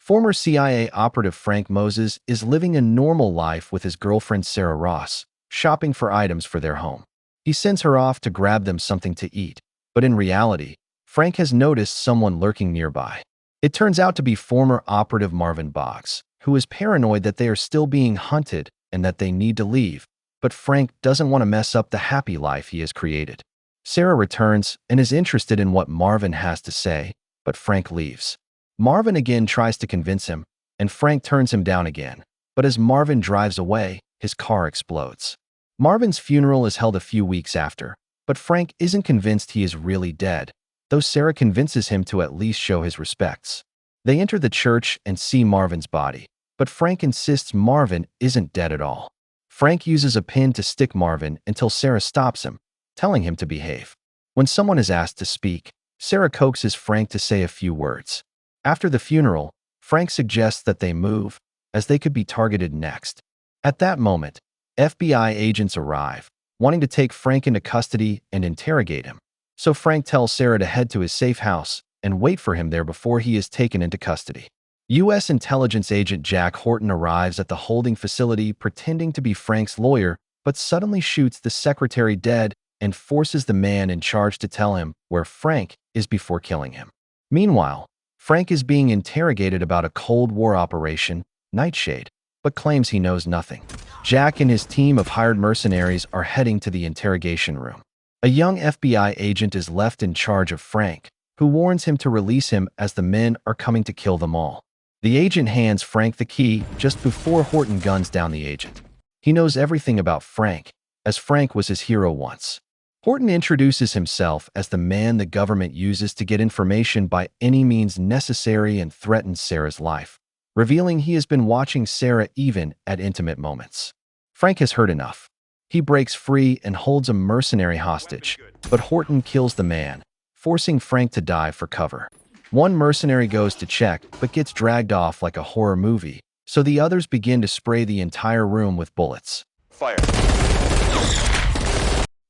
Former CIA operative Frank Moses is living a normal life with his girlfriend Sarah Ross, shopping for items for their home. He sends her off to grab them something to eat, but in reality, Frank has noticed someone lurking nearby. It turns out to be former operative Marvin Boggs, who is paranoid that they are still being hunted and that they need to leave, but Frank doesn't want to mess up the happy life he has created. Sarah returns and is interested in what Marvin has to say, but Frank leaves. Marvin again tries to convince him, and Frank turns him down again, but as Marvin drives away, his car explodes. Marvin's funeral is held a few weeks after, but Frank isn't convinced he is really dead, though Sarah convinces him to at least show his respects. They enter the church and see Marvin's body, but Frank insists Marvin isn't dead at all. Frank uses a pin to stick Marvin until Sarah stops him, telling him to behave. When someone is asked to speak, Sarah coaxes Frank to say a few words. After the funeral, Frank suggests that they move, as they could be targeted next. At that moment, FBI agents arrive, wanting to take Frank into custody and interrogate him. So Frank tells Sarah to head to his safe house and wait for him there before he is taken into custody. U.S. intelligence agent Jack Horton arrives at the holding facility pretending to be Frank's lawyer, but suddenly shoots the secretary dead and forces the man in charge to tell him where Frank is before killing him. Meanwhile, Frank is being interrogated about a Cold War operation, Nightshade, but claims he knows nothing. Jack and his team of hired mercenaries are heading to the interrogation room. A young FBI agent is left in charge of Frank, who warns him to release him as the men are coming to kill them all. The agent hands Frank the key just before Horton guns down the agent. He knows everything about Frank, as Frank was his hero once. Horton introduces himself as the man the government uses to get information by any means necessary and threatens Sarah's life, revealing he has been watching Sarah even at intimate moments. Frank has heard enough. He breaks free and holds a mercenary hostage, but Horton kills the man, forcing Frank to dive for cover. One mercenary goes to check, but gets dragged off like a horror movie, so the others begin to spray the entire room with bullets. Fire.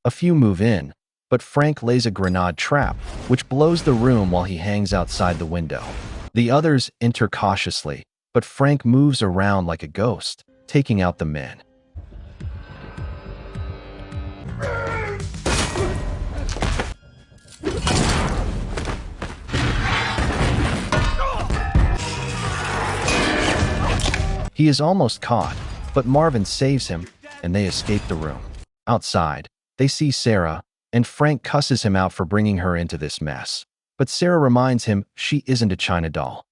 A few move in, but Frank lays a grenade trap, which blows the room while he hangs outside the window. The others enter cautiously, but Frank moves around like a ghost, taking out the men. He is almost caught, but Marvin saves him, and they escape the room. Outside, they see Sarah, and Frank cusses him out for bringing her into this mess. But Sarah reminds him she isn't a China doll.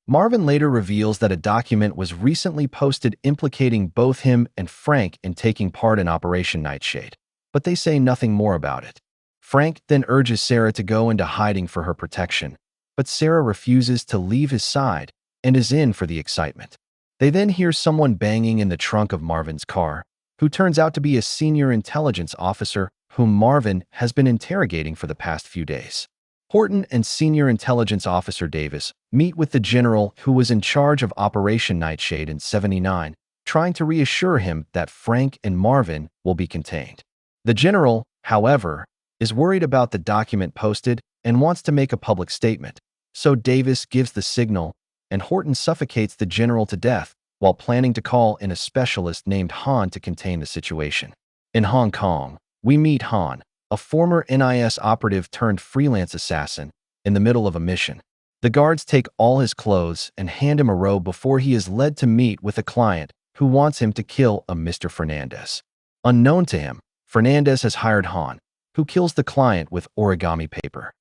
Marvin later reveals that a document was recently posted implicating both him and Frank in taking part in Operation Nightshade, but they say nothing more about it. Frank then urges Sarah to go into hiding for her protection, but Sarah refuses to leave his side and is in for the excitement. They then hear someone banging in the trunk of Marvin's car, who turns out to be a senior intelligence officer whom Marvin has been interrogating for the past few days. Horton and Senior Intelligence Officer Davis meet with the general who was in charge of Operation Nightshade in '79, trying to reassure him that Frank and Marvin will be contained. The general, however, is worried about the document posted and wants to make a public statement, so Davis gives the signal, and Horton suffocates the general to death while planning to call in a specialist named Han to contain the situation. In Hong Kong, we meet Han, a former NIS operative turned freelance assassin, in the middle of a mission. The guards take all his clothes and hand him a robe before he is led to meet with a client who wants him to kill a Mr. Fernandez. Unknown to him, Fernandez has hired Han, who kills the client with origami paper.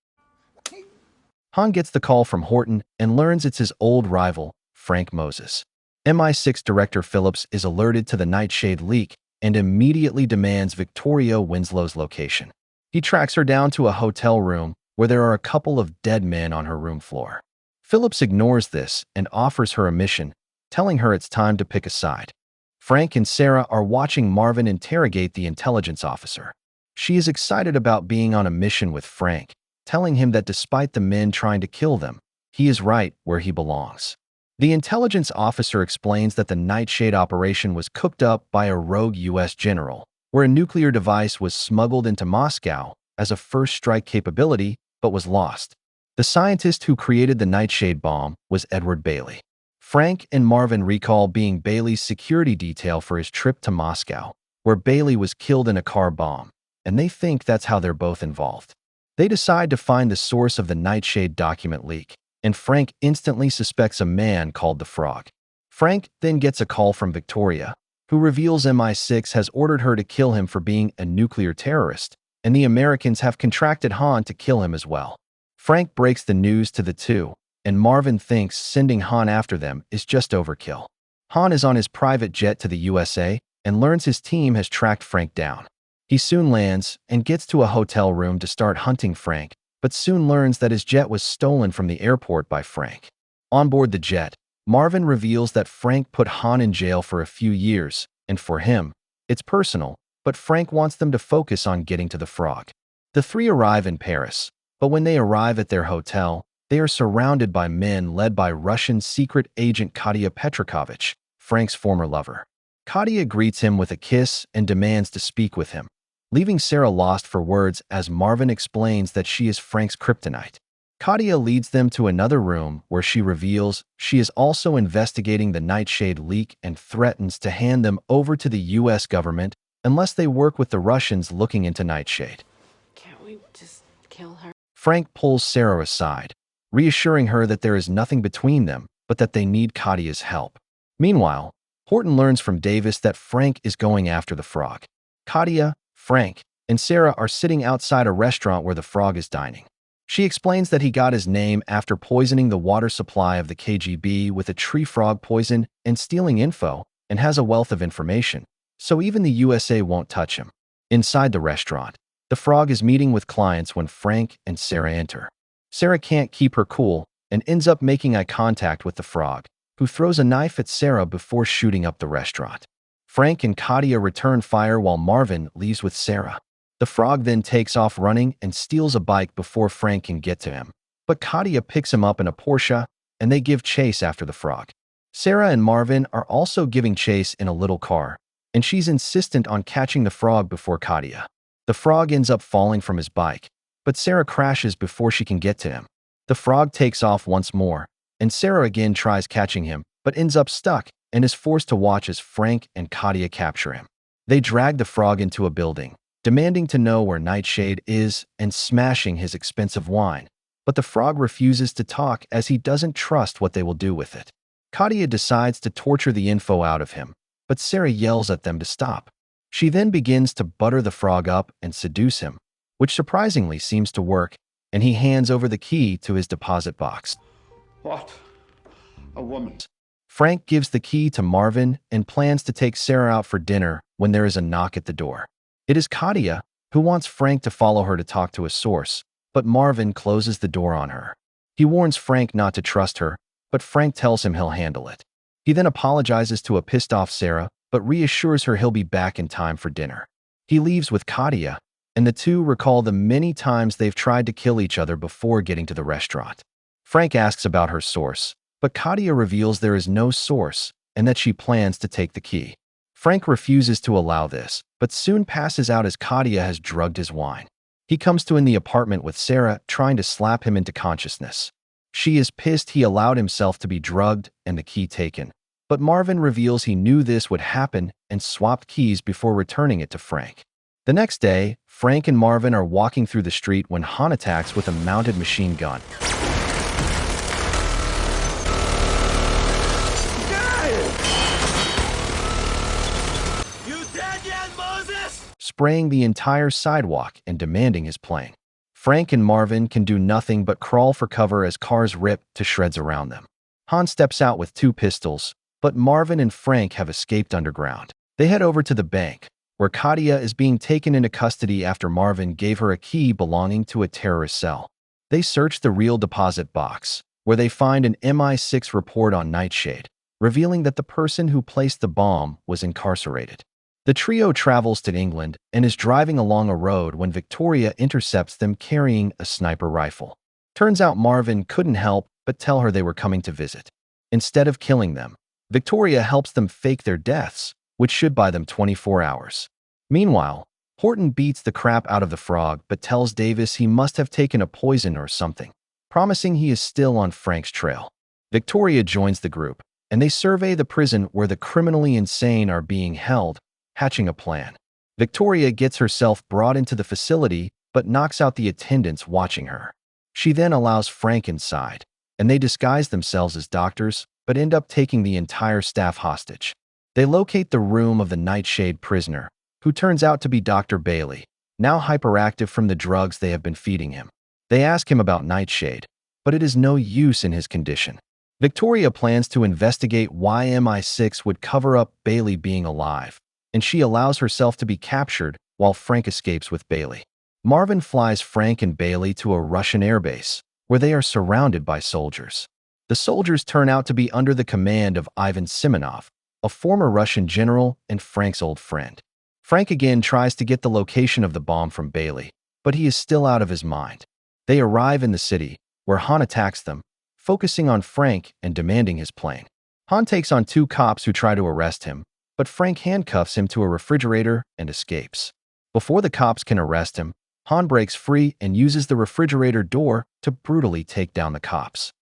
Han gets the call from Horton and learns it's his old rival, Frank Moses. MI6 Director Phillips is alerted to the Nightshade leak and immediately demands Victoria Winslow's location. He tracks her down to a hotel room where there are a couple of dead men on her room floor. Phillips ignores this and offers her a mission, telling her it's time to pick a side. Frank and Sarah are watching Marvin interrogate the intelligence officer. She is excited about being on a mission with Frank, telling him that despite the men trying to kill them, he is right where he belongs. The intelligence officer explains that the Nightshade operation was cooked up by a rogue U.S. general, where a nuclear device was smuggled into Moscow as a first strike capability but was lost. The scientist who created the Nightshade bomb was Edward Bailey. Frank and Marvin recall being Bailey's security detail for his trip to Moscow, where Bailey was killed in a car bomb, and they think that's how they're both involved. They decide to find the source of the Nightshade document leak, and Frank instantly suspects a man called the Frog. Frank then gets a call from Victoria, who reveals MI6 has ordered her to kill him for being a nuclear terrorist, and the Americans have contracted Han to kill him as well. Frank breaks the news to the two, and Marvin thinks sending Han after them is just overkill. Han is on his private jet to the USA and learns his team has tracked Frank down. He soon lands and gets to a hotel room to start hunting Frank, but soon learns that his jet was stolen from the airport by Frank. On board the jet, Marvin reveals that Frank put Han in jail for a few years, and for him, it's personal, but Frank wants them to focus on getting to the Frog. The three arrive in Paris, but when they arrive at their hotel, they are surrounded by men led by Russian secret agent Katya Petrakovich, Frank's former lover. Katya greets him with a kiss and demands to speak with him, leaving Sarah lost for words as Marvin explains that she is Frank's kryptonite. Katya leads them to another room where she reveals she is also investigating the Nightshade leak and threatens to hand them over to the US government unless they work with the Russians looking into Nightshade. Can't we just kill her? Frank pulls Sarah aside, reassuring her that there is nothing between them, but that they need Katya's help. Meanwhile, Horton learns from Davis that Frank is going after the Frog. Katya, Frank, and Sarah are sitting outside a restaurant where the Frog is dining. She explains that he got his name after poisoning the water supply of the KGB with a tree frog poison and stealing info, and has a wealth of information, so even the USA won't touch him. Inside the restaurant, the Frog is meeting with clients when Frank and Sarah enter. Sarah can't keep her cool and ends up making eye contact with the Frog, who throws a knife at Sarah before shooting up the restaurant. Frank and Katya return fire while Marvin leaves with Sarah. The Frog then takes off running and steals a bike before Frank can get to him, but Katya picks him up in a Porsche, and they give chase after the Frog. Sarah and Marvin are also giving chase in a little car, and she's insistent on catching the Frog before Katya. The Frog ends up falling from his bike, but Sarah crashes before she can get to him. The Frog takes off once more, and Sarah again tries catching him, but ends up stuck and is forced to watch as Frank and Katya capture him. They drag the Frog into a building, demanding to know where Nightshade is and smashing his expensive wine, but the Frog refuses to talk as he doesn't trust what they will do with it. Katya decides to torture the info out of him, but Sarah yells at them to stop. She then begins to butter the Frog up and seduce him, which surprisingly seems to work, and he hands over the key to his deposit box. What? A woman. Frank gives the key to Marvin and plans to take Sarah out for dinner when there is a knock at the door. It is Katya, who wants Frank to follow her to talk to a source, but Marvin closes the door on her. He warns Frank not to trust her, but Frank tells him he'll handle it. He then apologizes to a pissed-off Sarah, but reassures her he'll be back in time for dinner. He leaves with Katya, and the two recall the many times they've tried to kill each other before getting to the restaurant. Frank asks about her source, but Katya reveals there is no source and that she plans to take the key. Frank refuses to allow this, but soon passes out as Katya has drugged his wine. He comes to in the apartment with Sarah, trying to slap him into consciousness. She is pissed he allowed himself to be drugged and the key taken, but Marvin reveals he knew this would happen and swapped keys before returning it to Frank. The next day, Frank and Marvin are walking through the street when Han attacks with a mounted machine gun. Spraying the entire sidewalk and demanding his plane. Frank and Marvin can do nothing but crawl for cover as cars rip to shreds around them. Han steps out with 2 pistols, but Marvin and Frank have escaped underground. They head over to the bank, where Katya is being taken into custody after Marvin gave her a key belonging to a terrorist cell. They search the real deposit box, where they find an MI6 report on Nightshade, revealing that the person who placed the bomb was incarcerated. The trio travels to England and is driving along a road when Victoria intercepts them carrying a sniper rifle. Turns out Marvin couldn't help but tell her they were coming to visit. Instead of killing them, Victoria helps them fake their deaths, which should buy them 24 hours. Meanwhile, Horton beats the crap out of the Frog but tells Davis he must have taken a poison or something. promising he is still on Frank's trail. Victoria joins the group, and they survey the prison where the criminally insane are being held, hatching a plan. Victoria gets herself brought into the facility but knocks out the attendants watching her. She then allows Frank inside, and they disguise themselves as doctors but end up taking the entire staff hostage. They locate the room of the Nightshade prisoner, who turns out to be Dr. Bailey, now hyperactive from the drugs they have been feeding him. They ask him about Nightshade, but it is no use in his condition. Victoria plans to investigate why MI6 would cover up Bailey being alive, and she allows herself to be captured while Frank escapes with Bailey. Marvin flies Frank and Bailey to a Russian airbase, where they are surrounded by soldiers. The soldiers turn out to be under the command of Ivan Simonov, a former Russian general and Frank's old friend. Frank again tries to get the location of the bomb from Bailey, but he is still out of his mind. They arrive in the city, where Han attacks them, focusing on Frank and demanding his plane. Han takes on 2 cops who try to arrest him, but Frank handcuffs him to a refrigerator and escapes. Before the cops can arrest him, Han breaks free and uses the refrigerator door to brutally take down the cops.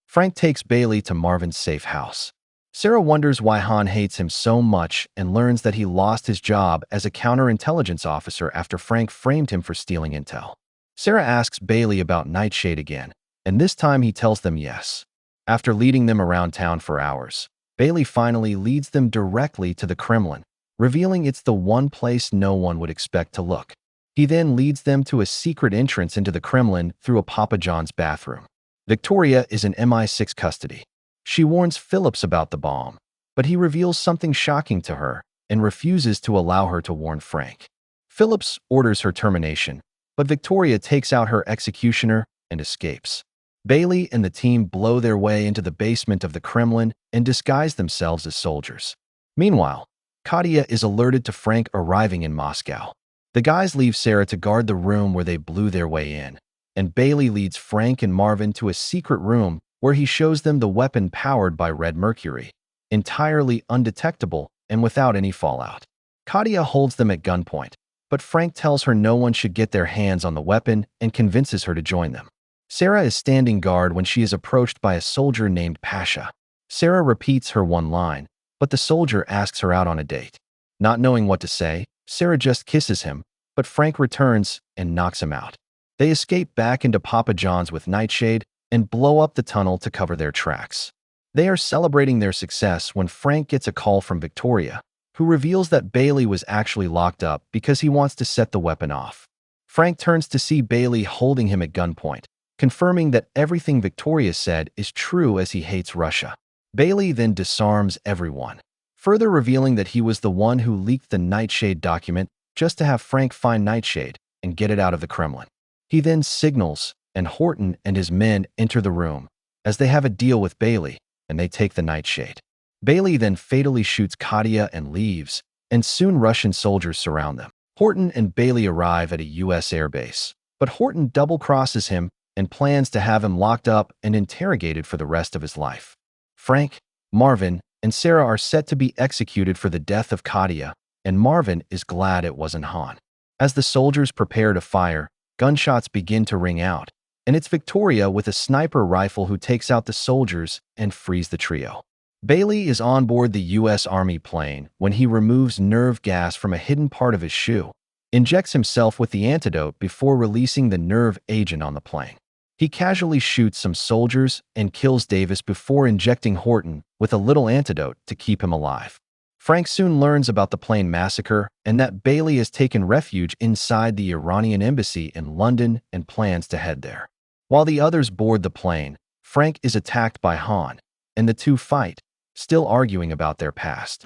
Frank takes Bailey to Marvin's safe house. Sarah wonders why Han hates him so much and learns that he lost his job as a counterintelligence officer after Frank framed him for stealing intel. Sarah asks Bailey about Nightshade again, and this time he tells them yes. After leading them around town for hours, Bailey finally leads them directly to the Kremlin, revealing it's the one place no one would expect to look. He then leads them to a secret entrance into the Kremlin through a Papa John's bathroom. Victoria is in MI6 custody. She warns Phillips about the bomb, but he reveals something shocking to her and refuses to allow her to warn Frank. Phillips orders her termination, but Victoria takes out her executioner and escapes. Bailey and the team blow their way into the basement of the Kremlin and disguise themselves as soldiers. Meanwhile, Katya is alerted to Frank arriving in Moscow. The guys leave Sarah to guard the room where they blew their way in, and Bailey leads Frank and Marvin to a secret room where he shows them the weapon powered by red mercury, entirely undetectable and without any fallout. Katya holds them at gunpoint, but Frank tells her no one should get their hands on the weapon and convinces her to join them. Sarah is standing guard when she is approached by a soldier named Pasha. Sarah repeats her one line, but the soldier asks her out on a date. Not knowing what to say, Sarah just kisses him, but Frank returns and knocks him out. They escape back into Papa John's with Nightshade and blow up the tunnel to cover their tracks. They are celebrating their success when Frank gets a call from Victoria, who reveals that Bailey was actually locked up because he wants to set the weapon off. Frank turns to see Bailey holding him at gunpoint, confirming that everything Victoria said is true as he hates Russia. Bailey then disarms everyone, further revealing that he was the one who leaked the Nightshade document just to have Frank find Nightshade and get it out of the Kremlin. He then signals, and Horton and his men enter the room, as they have a deal with Bailey, and they take the Nightshade. Bailey then fatally shoots Katya and leaves, and soon Russian soldiers surround them. Horton and Bailey arrive at a U.S. airbase, but Horton double-crosses him and plans to have him locked up and interrogated for the rest of his life. Frank, Marvin, and Sarah are set to be executed for the death of Katya, and Marvin is glad it wasn't Han. As the soldiers prepare to fire, gunshots begin to ring out, and it's Victoria with a sniper rifle who takes out the soldiers and frees the trio. Bailey is on board the U.S. Army plane when he removes nerve gas from a hidden part of his shoe, injects himself with the antidote before releasing the nerve agent on the plane. He casually shoots some soldiers and kills Davis before injecting Horton with a little antidote to keep him alive. Frank soon learns about the plane massacre and that Bailey has taken refuge inside the Iranian embassy in London and plans to head there. While the others board the plane, Frank is attacked by Han, and the two fight, still arguing about their past.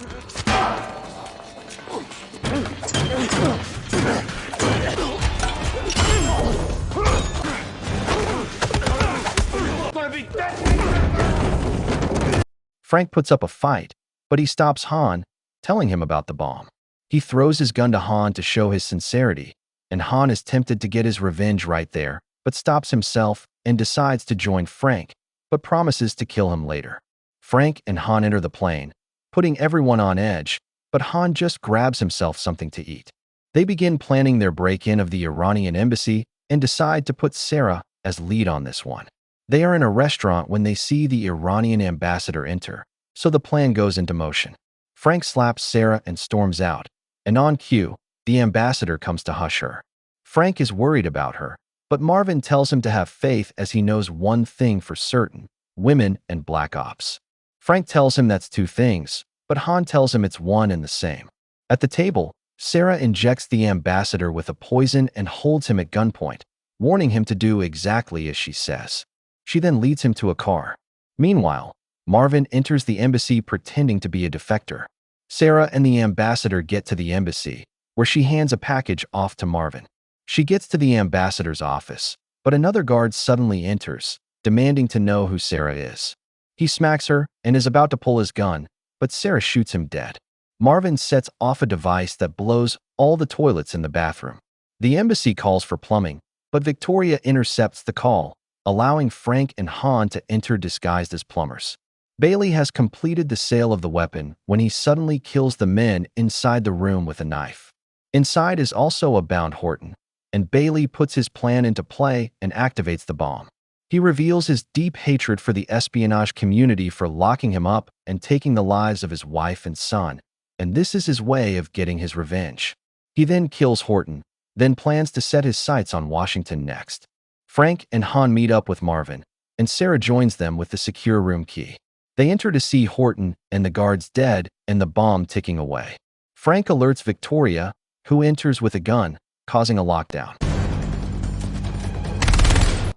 Frank puts up a fight, but he stops Han, telling him about the bomb. He throws his gun to Han to show his sincerity, and Han is tempted to get his revenge right there, but stops himself and decides to join Frank. but promises to kill him later. Frank and Han enter the plane, putting everyone on edge, but Han just grabs himself something to eat. They begin planning their break-in of the Iranian embassy and decide to put Sarah as lead on this one. They are in a restaurant when they see the Iranian ambassador enter, so the plan goes into motion. Frank slaps Sarah and storms out, and on cue, the ambassador comes to hush her. Frank is worried about her, but Marvin tells him to have faith as he knows one thing for certain: women and black ops. Frank tells him that's two things, but Han tells him it's one and the same. At the table, Sarah injects the ambassador with a poison and holds him at gunpoint, warning him to do exactly as she says. She then leads him to a car. Meanwhile, Marvin enters the embassy pretending to be a defector. Sarah and the ambassador get to the embassy, where she hands a package off to Marvin. She gets to the ambassador's office, but another guard suddenly enters, demanding to know who Sarah is. He smacks her and is about to pull his gun, but Sarah shoots him dead. Marvin sets off a device that blows all the toilets in the bathroom. The embassy calls for plumbing, but Victoria intercepts the call, allowing Frank and Han to enter disguised as plumbers. Bailey has completed the sale of the weapon when he suddenly kills the men inside the room with a knife. Inside is also a bound Horton, and Bailey puts his plan into play and activates the bomb. He reveals his deep hatred for the espionage community for locking him up and taking the lives of his wife and son, and this is his way of getting his revenge. He then kills Horton, then plans to set his sights on Washington next. Frank and Han meet up with Marvin, and Sarah joins them with the secure room key. They enter to see Horton and the guards dead and the bomb ticking away. Frank alerts Victoria, who enters with a gun, causing a lockdown.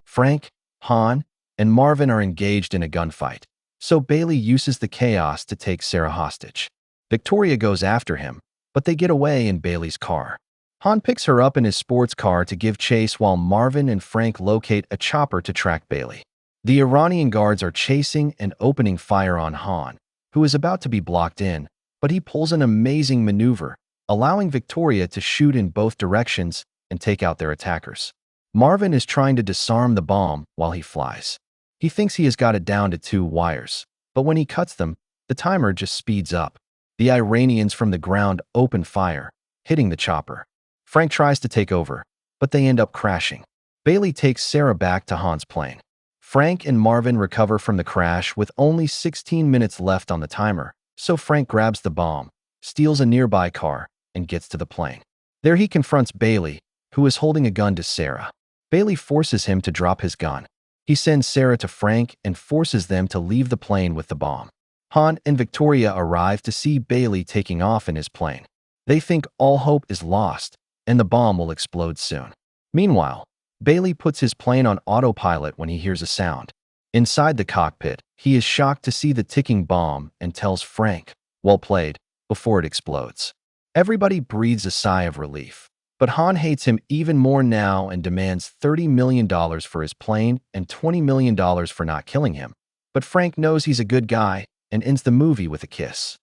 Frank, Han, and Marvin are engaged in a gunfight, so Bailey uses the chaos to take Sarah hostage. Victoria goes after him, but they get away in Bailey's car. Han picks her up in his sports car to give chase while Marvin and Frank locate a chopper to track Bailey. The Iranian guards are chasing and opening fire on Han, who is about to be blocked in, but he pulls an amazing maneuver, allowing Victoria to shoot in both directions and take out their attackers. Marvin is trying to disarm the bomb while he flies. He thinks he has got it down to 2 wires, but when he cuts them, the timer just speeds up. The Iranians from the ground open fire, hitting the chopper. Frank tries to take over, but they end up crashing. Bailey takes Sarah back to Han's plane. Frank and Marvin recover from the crash with only 16 minutes left on the timer, so Frank grabs the bomb, steals a nearby car, and gets to the plane. There he confronts Bailey, who is holding a gun to Sarah. Bailey forces him to drop his gun. He sends Sarah to Frank and forces them to leave the plane with the bomb. Han and Victoria arrive to see Bailey taking off in his plane. They think all hope is lost, and the bomb will explode soon. Meanwhile, Bailey puts his plane on autopilot when he hears a sound. Inside the cockpit, he is shocked to see the ticking bomb and tells Frank, "Well played," before it explodes. Everybody breathes a sigh of relief, but Han hates him even more now and demands $30 million for his plane and $20 million for not killing him. But Frank knows he's a good guy and ends the movie with a kiss.